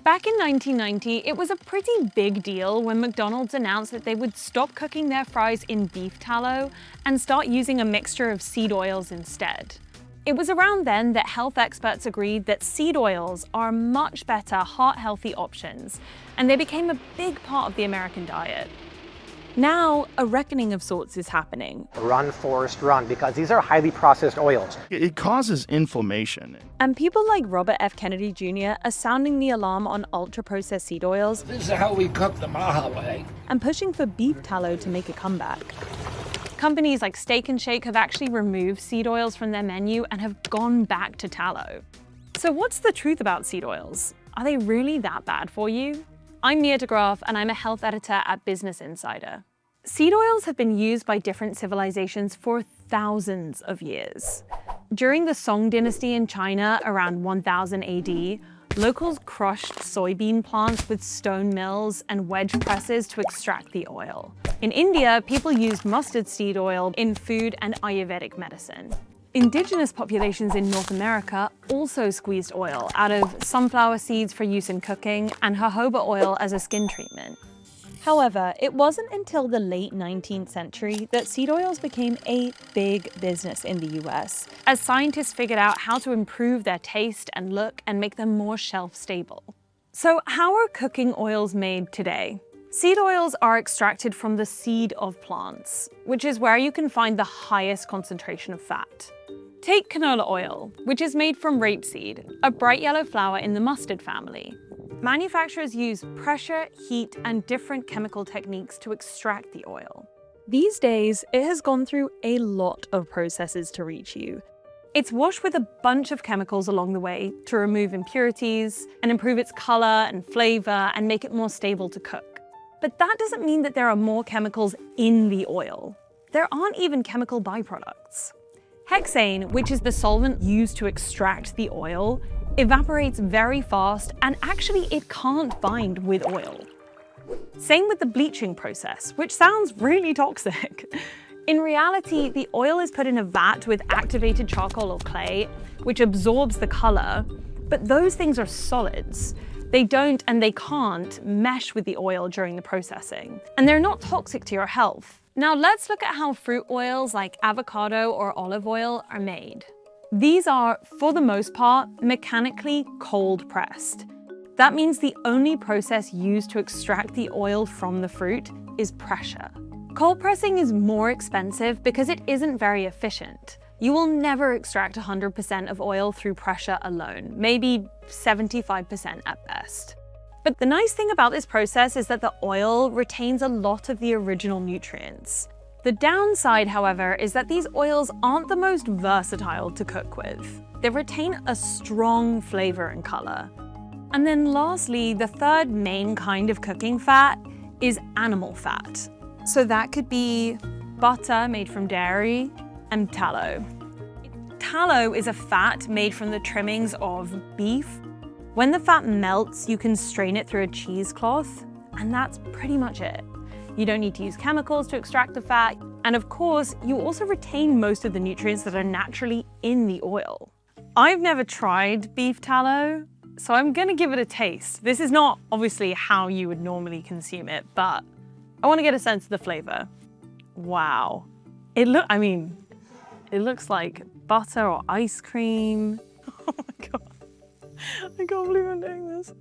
Back in 1990, it was a pretty big deal when McDonald's announced that they would stop cooking their fries in beef tallow and start using a mixture of seed oils instead. It was around then that health experts agreed that seed oils are much better heart-healthy options, and they became a big part of the American diet. Now, a reckoning of sorts is happening. Run, Forrest, run, because these are highly processed oils. It causes inflammation. And people like Robert F. Kennedy Jr. are sounding the alarm on ultra-processed seed oils. This is how we cook them our way. And pushing for beef tallow to make a comeback. Companies like Steak and Shake have actually removed seed oils from their menu and have gone back to tallow. So what's the truth about seed oils? Are they really that bad for you? I'm Mia de Graaf, and I'm a health editor at Business Insider. Seed oils have been used by different civilizations for thousands of years. During the Song dynasty in China around 1000 AD, locals crushed soybean plants with stone mills and wedge presses to extract the oil. In India, people used mustard seed oil in food and Ayurvedic medicine. Indigenous populations in North America also squeezed oil out of sunflower seeds for use in cooking and jojoba oil as a skin treatment. However, it wasn't until the late 19th century that seed oils became a big business in the US, as scientists figured out how to improve their taste and look and make them more shelf-stable. So how are cooking oils made today? Seed oils are extracted from the seed of plants, which is where you can find the highest concentration of fat. Take canola oil, which is made from rapeseed, a bright yellow flower in the mustard family. Manufacturers use pressure, heat, and different chemical techniques to extract the oil. These days, it has gone through a lot of processes to reach you. It's washed with a bunch of chemicals along the way to remove impurities and improve its color and flavor and make it more stable to cook. But that doesn't mean that there are more chemicals in the oil. There aren't even chemical byproducts. Hexane, which is the solvent used to extract the oil, evaporates very fast, and actually it can't bind with oil. Same with the bleaching process, which sounds really toxic. In reality, the oil is put in a vat with activated charcoal or clay, which absorbs the color, but those things are solids. They don't and they can't mesh with the oil during the processing, and they're not toxic to your health. Now let's look at how fruit oils like avocado or olive oil are made. These are, for the most part, mechanically cold pressed. That means the only process used to extract the oil from the fruit is pressure. Cold pressing is more expensive because it isn't very efficient. You will never extract 100% of oil through pressure alone, maybe 75% at best. But the nice thing about this process is that the oil retains a lot of the original nutrients. The downside, however, is that these oils aren't the most versatile to cook with. They retain a strong flavor and color. And then lastly, the third main kind of cooking fat is animal fat. So that could be butter made from dairy and tallow. Tallow is a fat made from the trimmings of beef. When the fat melts, you can strain it through a cheesecloth, and that's pretty much it. You don't need to use chemicals to extract the fat, and of course, you also retain most of the nutrients that are naturally in the oil. I've never tried beef tallow, so I'm gonna give it a taste. This is not obviously how you would normally consume it, but I wanna get a sense of the flavor. Wow. It looks like butter or ice cream. Oh my God. I can't believe I'm doing this.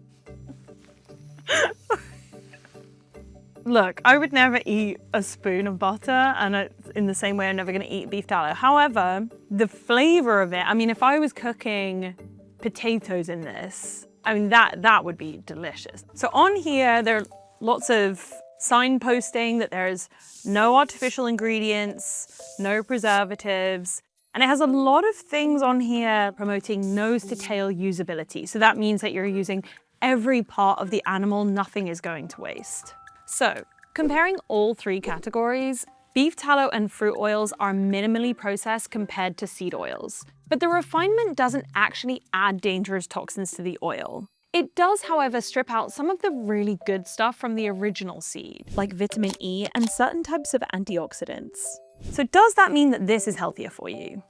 Look, I would never eat a spoon of butter, and in the same way I'm never gonna eat beef tallow. However, the flavor of it, if I was cooking potatoes in this, that would be delicious. So on here, there are lots of signposting that there's no artificial ingredients, no preservatives, and it has a lot of things on here promoting nose-to-tail usability. So that means that you're using every part of the animal, nothing is going to waste. So, comparing all three categories, beef tallow and fruit oils are minimally processed compared to seed oils. But the refinement doesn't actually add dangerous toxins to the oil. It does, however, strip out some of the really good stuff from the original seed, like vitamin E and certain types of antioxidants. So does that mean that this is healthier for you?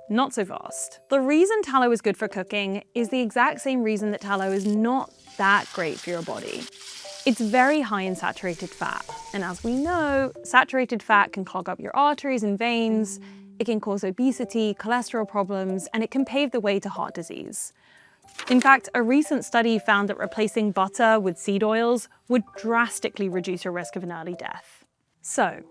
Not so fast. The reason tallow is good for cooking is the exact same reason that tallow is not that great for your body. It's very high in saturated fat, and as we know, saturated fat can clog up your arteries and veins, it can cause obesity, cholesterol problems, and it can pave the way to heart disease. In fact, a recent study found that replacing butter with seed oils would drastically reduce your risk of an early death. So,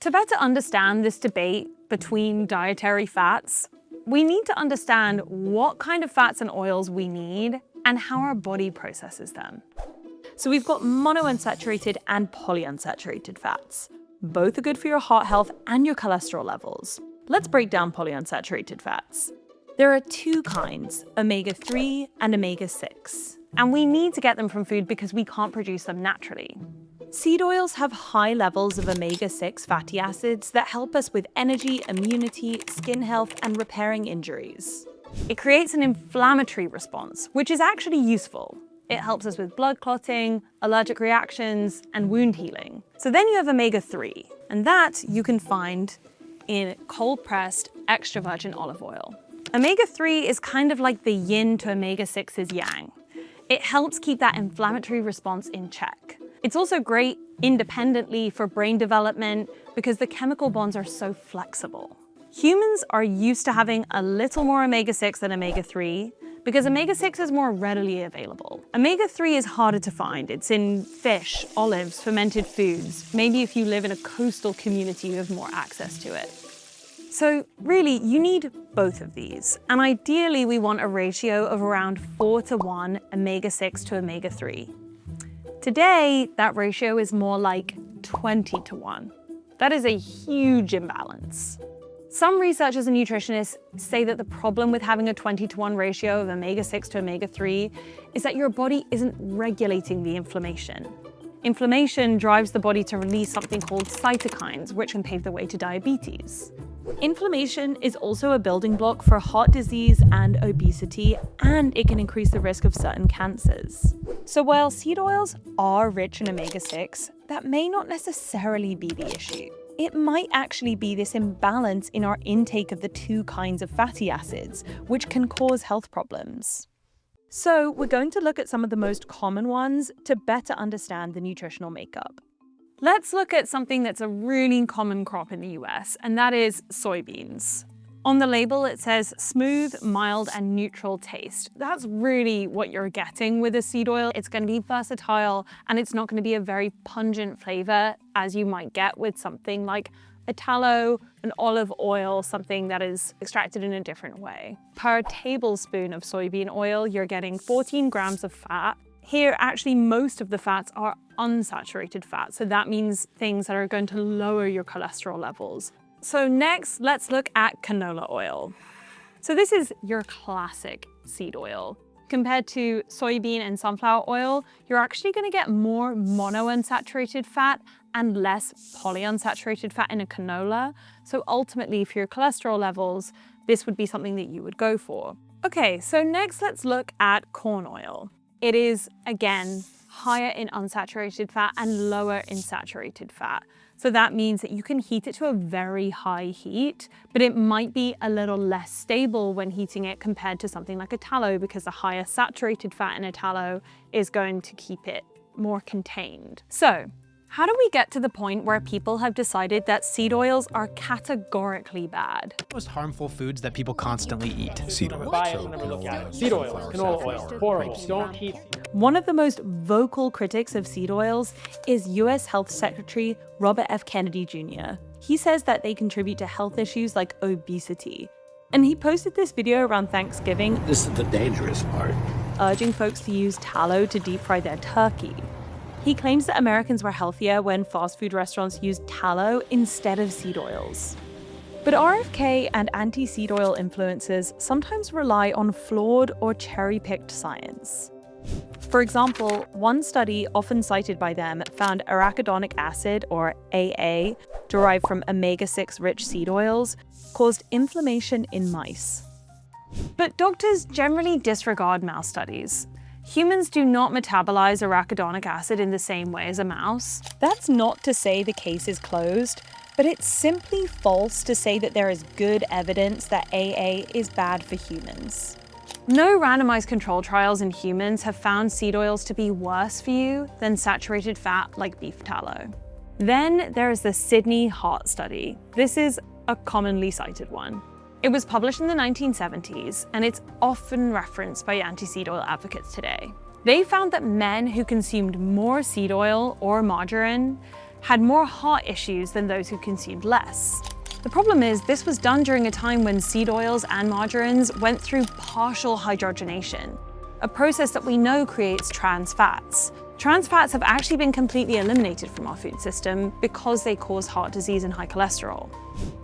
to better understand this debate between dietary fats, we need to understand what kind of fats and oils we need and how our body processes them. So we've got monounsaturated and polyunsaturated fats. Both are good for your heart health and your cholesterol levels. Let's break down polyunsaturated fats. There are two kinds, omega-3 and omega-6, and we need to get them from food because we can't produce them naturally. Seed oils have high levels of omega-6 fatty acids that help us with energy, immunity, skin health, and repairing injuries. It creates an inflammatory response, which is actually useful. It helps us with blood clotting, allergic reactions, and wound healing. So then you have omega-3, and that you can find in cold-pressed extra virgin olive oil. Omega-3 is kind of like the yin to omega-6's yang. It helps keep that inflammatory response in check. It's also great independently for brain development because the chemical bonds are so flexible. Humans are used to having a little more omega-6 than omega-3 because omega-6 is more readily available. Omega-3 is harder to find. It's in fish, olives, fermented foods. Maybe if you live in a coastal community, you have more access to it. So really, you need both of these. And ideally, we want a ratio of around 4:1 omega-6 to omega-3. Today, that ratio is more like 20:1. That is a huge imbalance. Some researchers and nutritionists say that the problem with having a 20:1 ratio of omega-6 to omega-3 is that your body isn't regulating the inflammation. Inflammation drives the body to release something called cytokines, which can pave the way to diabetes. Inflammation is also a building block for heart disease and obesity, and it can increase the risk of certain cancers. So while seed oils are rich in omega-6, that may not necessarily be the issue. It might actually be this imbalance in our intake of the two kinds of fatty acids, which can cause health problems. So we're going to look at some of the most common ones to better understand the nutritional makeup. Let's look at something that's a really common crop in the US, and that is soybeans. On the label, it says smooth, mild, and neutral taste. That's really what you're getting with a seed oil. It's going to be versatile, and it's not going to be a very pungent flavor as you might get with something like a tallow, an olive oil, something that is extracted in a different way. Per tablespoon of soybean oil, you're getting 14 grams of fat. Here, actually, most of the fats are unsaturated fats, so that means things that are going to lower your cholesterol levels. So next, let's look at canola oil. So this is your classic seed oil. Compared to soybean and sunflower oil, you're actually going to get more monounsaturated fat and less polyunsaturated fat in a canola. So ultimately, for your cholesterol levels, this would be something that you would go for. Okay, so next let's look at corn oil. It is, again, higher in unsaturated fat and lower in saturated fat. So that means that you can heat it to a very high heat, but it might be a little less stable when heating it compared to something like a tallow, because the higher saturated fat in a tallow is going to keep it more contained. So how do we get to the point where people have decided that seed oils are categorically bad? Most harmful foods that people constantly eat. Seed oil. Seed oil, canola oil, horrible. Don't eat. One of the most vocal critics of seed oils is US Health Secretary Robert F. Kennedy Jr. He says that they contribute to health issues like obesity. And he posted this video around Thanksgiving. This is the dangerous part. Urging folks to use tallow to deep fry their turkey. He claims that Americans were healthier when fast food restaurants used tallow instead of seed oils. But RFK and anti-seed oil influencers sometimes rely on flawed or cherry-picked science. For example, one study often cited by them found arachidonic acid, or AA, derived from omega-6 rich seed oils, caused inflammation in mice. But doctors generally disregard mouse studies. Humans do not metabolize arachidonic acid in the same way as a mouse. That's not to say the case is closed, but it's simply false to say that there is good evidence that AA is bad for humans. No randomized control trials in humans have found seed oils to be worse for you than saturated fat like beef tallow. Then there is the Sydney Heart Study. This is a commonly cited one. It was published in the 1970s, and it's often referenced by anti-seed oil advocates today. They found that men who consumed more seed oil or margarine had more heart issues than those who consumed less. The problem is, this was done during a time when seed oils and margarines went through partial hydrogenation, a process that we know creates trans fats. Trans fats have actually been completely eliminated from our food system because they cause heart disease and high cholesterol.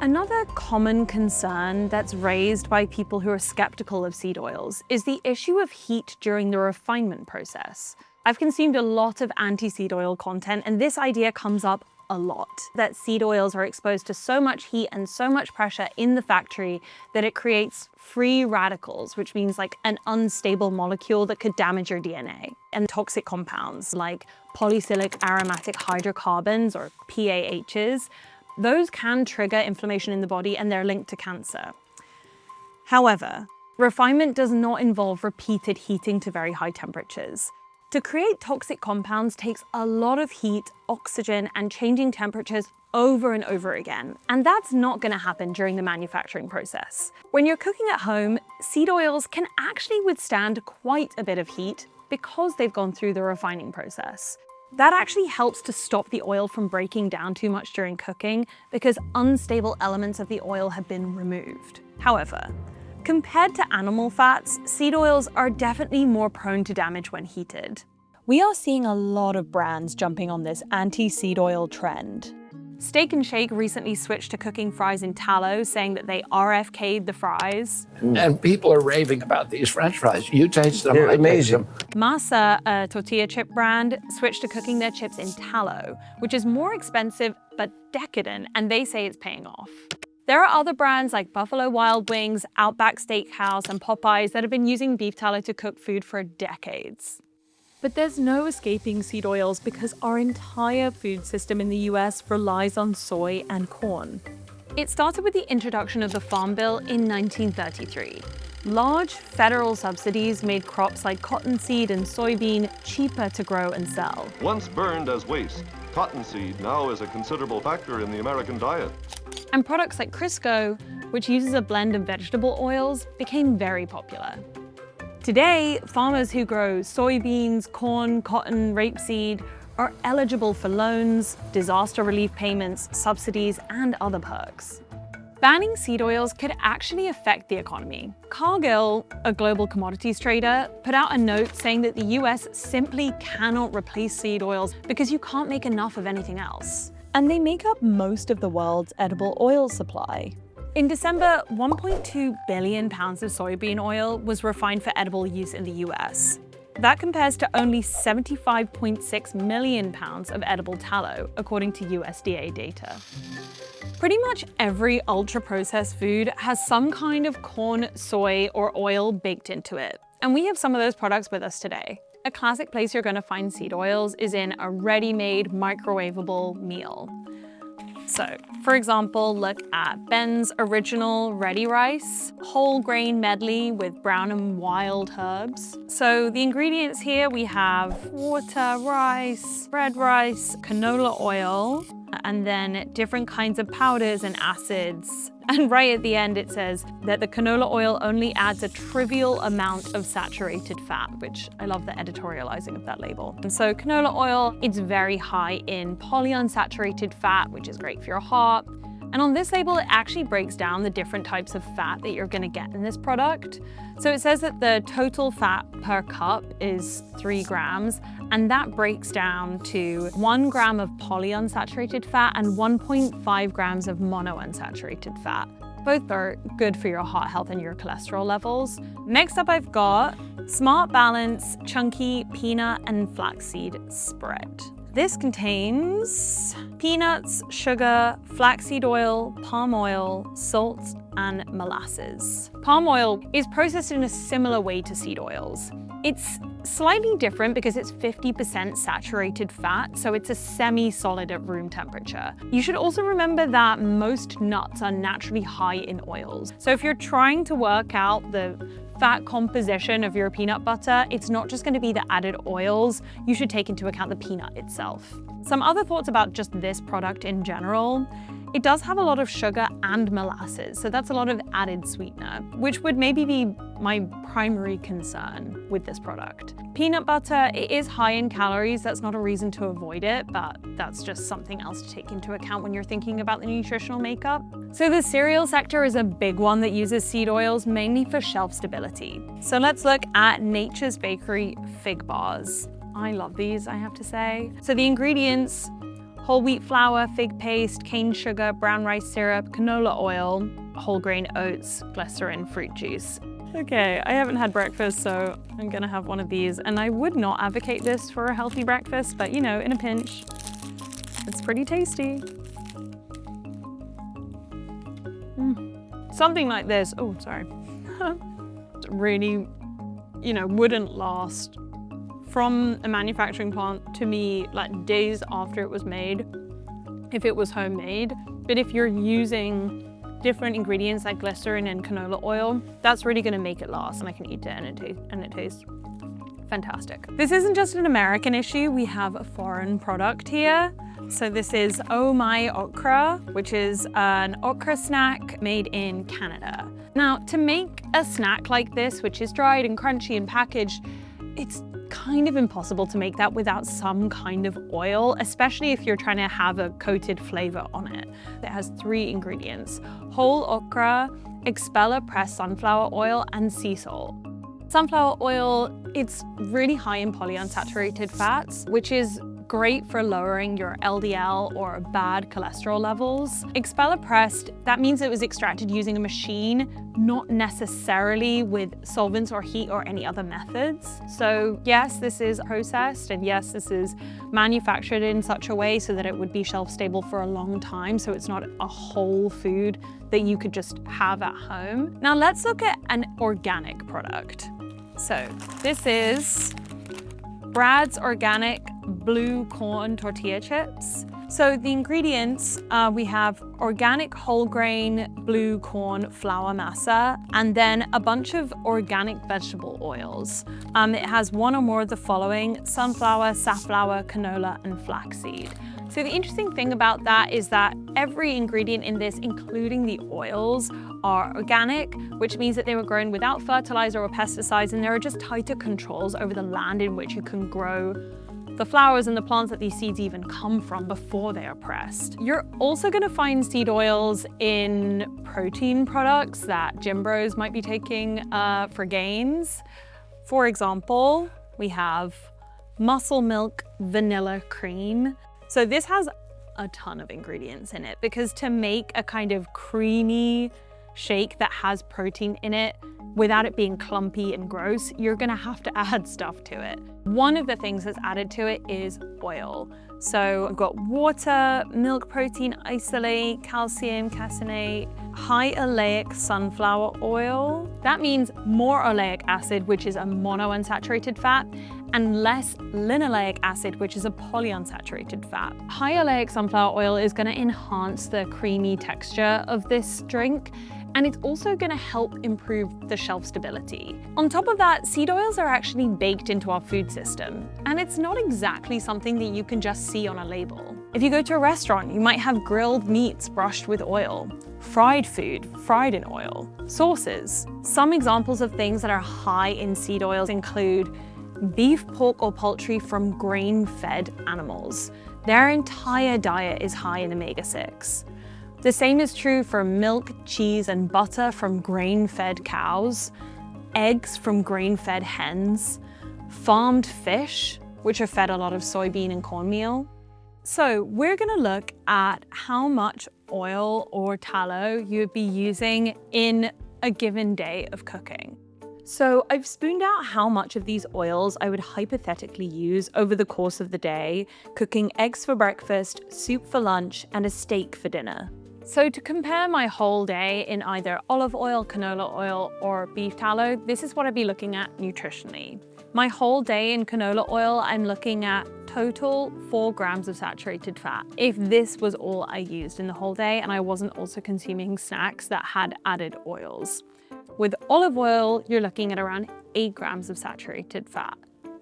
Another common concern that's raised by people who are skeptical of seed oils is the issue of heat during the refinement process. I've consumed a lot of anti-seed oil content, and this idea comes up a lot, that seed oils are exposed to so much heat and so much pressure in the factory that it creates free radicals, which means like an unstable molecule that could damage your DNA, and toxic compounds like polycyclic aromatic hydrocarbons, or PAHs. Those can trigger inflammation in the body, and they're linked to cancer. However, refinement does not involve repeated heating to very high temperatures. To create toxic compounds takes a lot of heat, oxygen, and changing temperatures over and over again, and that's not going to happen during the manufacturing process. When you're cooking at home, seed oils can actually withstand quite a bit of heat because they've gone through the refining process. That actually helps to stop the oil from breaking down too much during cooking because unstable elements of the oil have been removed. However, compared to animal fats, seed oils are definitely more prone to damage when heated. We are seeing a lot of brands jumping on this anti-seed oil trend. Steak and Shake recently switched to cooking fries in tallow, saying that they RFK'd the fries. And people are raving about these French fries. You taste them. They're I taste amazing. them. Masa, a tortilla chip brand, switched to cooking their chips in tallow, which is more expensive but decadent, and they say it's paying off. There are other brands like Buffalo Wild Wings, Outback Steakhouse, and Popeyes that have been using beef tallow to cook food for decades. But there's no escaping seed oils because our entire food system in the US relies on soy and corn. It started with the introduction of the Farm Bill in 1933. Large federal subsidies made crops like cottonseed and soybean cheaper to grow and sell. Once burned as waste, cottonseed now is a considerable factor in the American diet. And products like Crisco, which uses a blend of vegetable oils, became very popular. Today, farmers who grow soybeans, corn, cotton, rapeseed are eligible for loans, disaster relief payments, subsidies, and other perks. Banning seed oils could actually affect the economy. Cargill, a global commodities trader, put out a note saying that the US simply cannot replace seed oils because you can't make enough of anything else. And they make up most of the world's edible oil supply. In December, 1.2 billion pounds of soybean oil was refined for edible use in the US. That compares to only 75.6 million pounds of edible tallow, according to USDA data. Pretty much every ultra-processed food has some kind of corn, soy, or oil baked into it. And we have some of those products with us today. A classic place you're going to find seed oils is in a ready-made microwavable meal. So, for example, look at Ben's Original Ready Rice, whole grain medley with brown and wild herbs. So the ingredients here, we have water, rice, red rice, canola oil, and then different kinds of powders and acids. And right at the end, it says that the canola oil only adds a trivial amount of saturated fat, which I love the editorializing of that label. And so canola oil, it's very high in polyunsaturated fat, which is great for your heart. And on this label, it actually breaks down the different types of fat that you're gonna get in this product. So it says that the total fat per cup is 3 grams, and that breaks down to 1 gram of polyunsaturated fat and 1.5 grams of monounsaturated fat. Both are good for your heart health and your cholesterol levels. Next up, I've got Smart Balance Chunky Peanut and Flaxseed Spread. This contains peanuts, sugar, flaxseed oil, palm oil, salt, and molasses. Palm oil is processed in a similar way to seed oils. It's slightly different because it's 50% saturated fat, so it's a semi-solid at room temperature. You should also remember that most nuts are naturally high in oils. So if you're trying to work out the fat composition of your peanut butter, it's not just going to be the added oils. You should take into account the peanut itself. Some other thoughts about just this product in general. It does have a lot of sugar and molasses, so that's a lot of added sweetener, which would maybe be my primary concern with this product. Peanut butter, it is high in calories. That's not a reason to avoid it, but that's just something else to take into account when you're thinking about the nutritional makeup. So the cereal sector is a big one that uses seed oils mainly for shelf stability. So let's look at Nature's Bakery fig bars. I love these, I have to say. So the ingredients: whole wheat flour, fig paste, cane sugar, brown rice syrup, canola oil, whole grain oats, glycerin, fruit juice. Okay, I haven't had breakfast, so I'm gonna have one of these. And I would not advocate this for a healthy breakfast, but you know, in a pinch, it's pretty tasty. Something like this, oh, sorry. Really, you know, wouldn't last from a manufacturing plant to me like days after it was made, if it was homemade. But if you're using different ingredients like glycerin and canola oil, that's really gonna make it last, and I can eat it and it tastes fantastic. This isn't just an American issue, we have a foreign product here. So this is Oh My Okra, which is an okra snack made in Canada. Now, to make a snack like this, which is dried and crunchy and packaged, it's kind of impossible to make that without some kind of oil, especially if you're trying to have a coated flavor on it. It has 3 ingredients: whole okra, expeller pressed sunflower oil, and sea salt. Sunflower oil, it's really high in polyunsaturated fats, which is great for lowering your LDL or bad cholesterol levels. Expeller pressed, that means it was extracted using a machine, not necessarily with solvents or heat or any other methods. So yes, this is processed, and yes, this is manufactured in such a way so that it would be shelf stable for a long time, so it's not a whole food that you could just have at home. Now let's look at an organic product. So this is Brad's Organic Blue Corn Tortilla Chips. So the ingredients, we have organic whole grain blue corn flour masa, and then a bunch of organic vegetable oils. It has one or more of the following: sunflower, safflower, canola, and flaxseed. So the interesting thing about that is that every ingredient in this, including the oils, are organic, which means that they were grown without fertilizer or pesticides, and there are just tighter controls over the land in which you can grow the flowers and the plants that these seeds even come from before they are pressed. You're also gonna find seed oils in protein products that gym bros might be taking for gains. For example, we have Muscle Milk Vanilla Cream. So this has a ton of ingredients in it, because to make a kind of creamy shake that has protein in it without it being clumpy and gross, you're gonna have to add stuff to it. One of the things that's added to it is oil. So we've got water, milk protein isolate, calcium caseinate, high oleic sunflower oil. That means more oleic acid, which is a monounsaturated fat, and less linoleic acid, which is a polyunsaturated fat. High oleic sunflower oil is gonna enhance the creamy texture of this drink, and it's also gonna help improve the shelf stability. On top of that, seed oils are actually baked into our food system, and it's not exactly something that you can just see on a label. If you go to a restaurant, you might have grilled meats brushed with oil, fried food fried in oil, sauces. Some examples of things that are high in seed oils include beef, pork, or poultry from grain-fed animals. Their entire diet is high in omega-6. The same is true for milk, cheese, and butter from grain-fed cows, eggs from grain-fed hens, farmed fish, which are fed a lot of soybean and cornmeal. So we're gonna look at how much oil or tallow you would be using in a given day of cooking. So I've spooned out how much of these oils I would hypothetically use over the course of the day, cooking eggs for breakfast, soup for lunch, and a steak for dinner. So to compare my whole day in either olive oil, canola oil, or beef tallow, this is what I'd be looking at nutritionally. My whole day in canola oil, I'm looking at total 4 grams of saturated fat. If this was all I used in the whole day and I wasn't also consuming snacks that had added oils. With olive oil, you're looking at around 8 grams of saturated fat.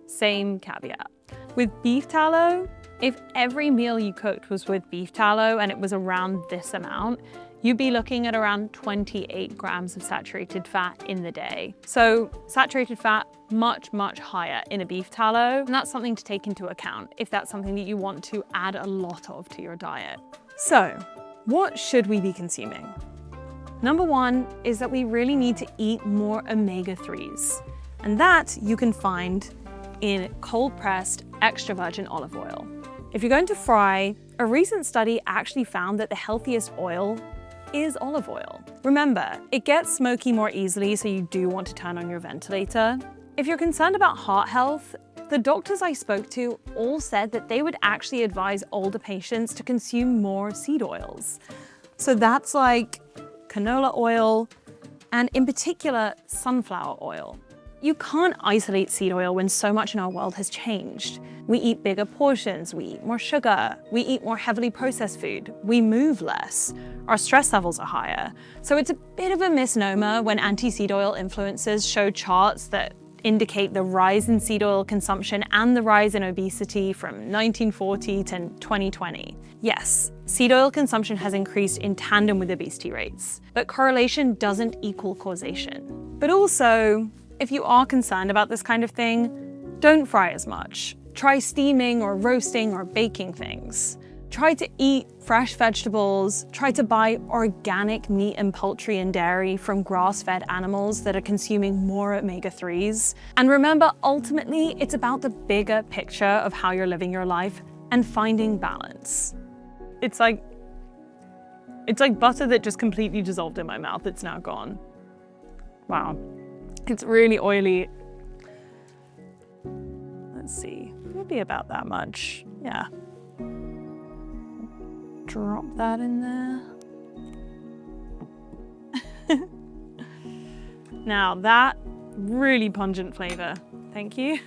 Same caveat. With beef tallow, if every meal you cooked was with beef tallow and it was around this amount, you'd be looking at around 28 grams of saturated fat in the day. So saturated fat, much, much higher in a beef tallow. And that's something to take into account if that's something that you want to add a lot of to your diet. So what should we be consuming? Number one is that we really need to eat more omega-3s. And that you can find in cold-pressed extra virgin olive oil. If you're going to fry, a recent study actually found that the healthiest oil is olive oil. Remember, it gets smoky more easily, so you do want to turn on your ventilator. If you're concerned about heart health, the doctors I spoke to all said that they would actually advise older patients to consume more seed oils. So that's like canola oil, and in particular, sunflower oil. You can't isolate seed oil when so much in our world has changed. We eat bigger portions, we eat more sugar, we eat more heavily processed food, we move less, our stress levels are higher. So it's a bit of a misnomer when anti-seed oil influencers show charts that indicate the rise in seed oil consumption and the rise in obesity from 1940 to 2020. Yes, seed oil consumption has increased in tandem with obesity rates, but correlation doesn't equal causation. But also, if you are concerned about this kind of thing, don't fry as much. Try steaming or roasting or baking things. Try to eat fresh vegetables. Try to buy organic meat and poultry and dairy from grass-fed animals that are consuming more omega-3s. And remember, ultimately, it's about the bigger picture of how you're living your life and finding balance. It's like butter that just completely dissolved in my mouth. It's now gone. Wow. It's really oily. Let's see, maybe about that much. Yeah. Drop that in there. Now that really pungent flavor. Thank you.